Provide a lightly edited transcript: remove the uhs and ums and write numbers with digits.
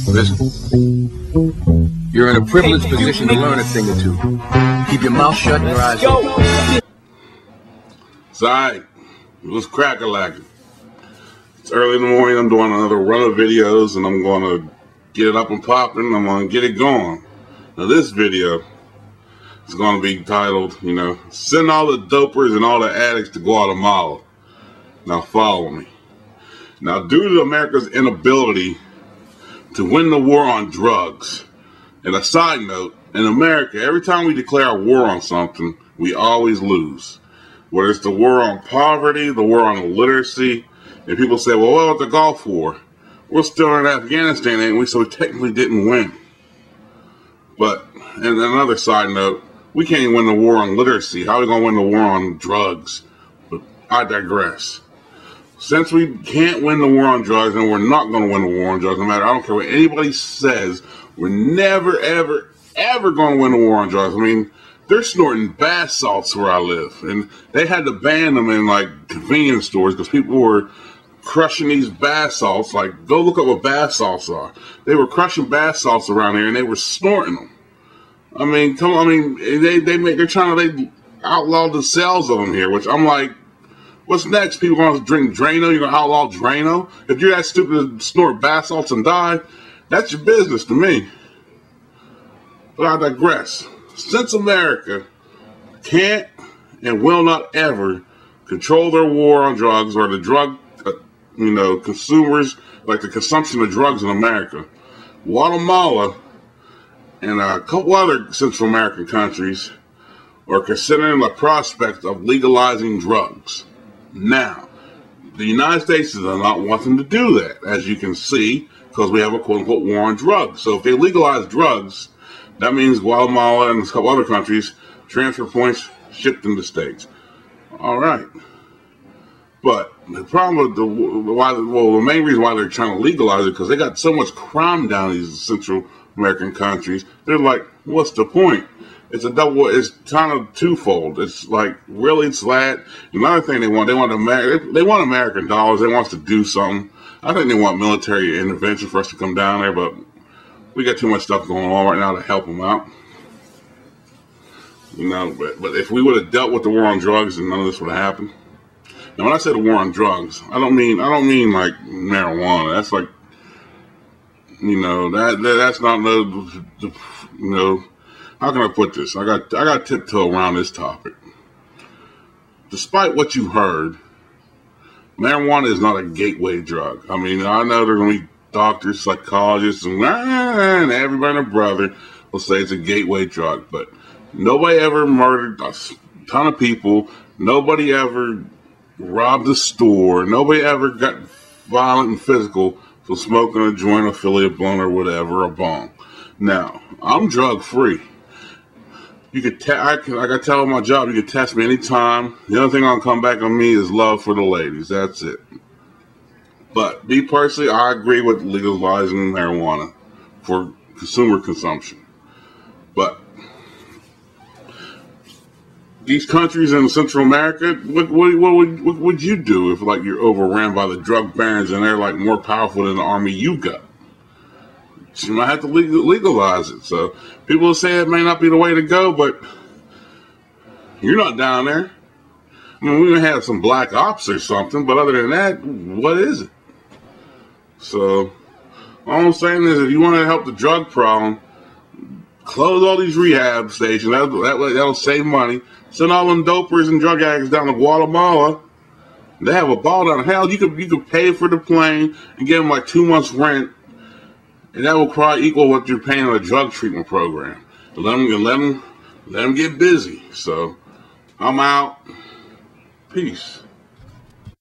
Listen. You're in a privileged position to learn a thing or two. Keep your mouth shut and your eyes open. It's alright. It was crack-a-lacking. It's early in the morning. I'm doing another run of videos, and I'm going to get it up and popping. I'm going to get it going. Now, this video is going to be titled, Send all the dopers and all the addicts to Guatemala. Now, follow me. Now, due to America's inability to win the war on drugs, and a side note, in America, every time we declare a war on something, we always lose. Whether it's the war on poverty, the war on illiteracy, and people say, well, what about the Gulf War? We're still in Afghanistan, ain't we? So we technically didn't win. But, and another side note, we can't even win the war on literacy. How are we going to win the war on drugs? But I digress. Since we can't win the war on drugs, and we're not going to win the war on drugs, no matter, I don't care what anybody says, we're never, ever, ever going to win the war on drugs. I mean, they're snorting bath salts where I live, and they had to ban them in, convenience stores because people were crushing these bath salts. Go look up what bath salts are. They were crushing bath salts around here, and they were snorting them. I mean, come on, they're trying to outlaw the sales of them here, which I'm like, what's next? People going to drink Drano? You're going to outlaw Drano? If you're that stupid to snort bath salts and die, that's your business to me. But I digress. Since America can't and will not ever control their war on drugs or the drug, consumers, the consumption of drugs in America, Guatemala and a couple other Central American countries are considering the prospect of legalizing drugs. Now, the United States does not want them to do that, as you can see, because we have a quote-unquote war on drugs. So if they legalize drugs, that means Guatemala and a couple other countries, transfer points shipped into states. All right. But the problem with the main reason why they're trying to legalize it, because they got so much crime down in these Central American countries, they're like, what's the point? It's kind of twofold. It's really it's that. Another thing they want American dollars. They want us to do something. I think they want military intervention for us to come down there, but we got too much stuff going on right now to help them out. But if we would have dealt with the war on drugs, then none of this would have happened. Now, when I say the war on drugs, I don't mean like marijuana. That's that's not how can I put this? I got tiptoe around this topic. Despite what you heard, marijuana is not a gateway drug. I mean, I know there are going to be doctors, psychologists, and everybody and their brother will say it's a gateway drug, but nobody ever murdered a ton of people. Nobody ever robbed a store. Nobody ever got violent and physical for smoking a joint, affiliate blunt, or whatever, a bong. Now, I'm drug free. You could like I tell my job, you can test me anytime. The only thing I'll come back on me is love for the ladies. That's it. But me personally, I agree with legalizing marijuana for consumer consumption. But these countries in Central America, what would you do if you're overran by the drug barons and they're more powerful than the army you got? You might have to legalize it. So people will say it may not be the way to go, but you're not down there. I mean, we may have some black ops or something, but other than that, what is it? So all I'm saying is, if you want to help the drug problem, close all these rehab stations. That'll save money. Send all them dopers and drug addicts down to Guatemala. They have a ball down. Hell, you could pay for the plane and give them 2 months rent. And that will probably equal what you're paying on a drug treatment program. Let them get busy. So, I'm out. Peace.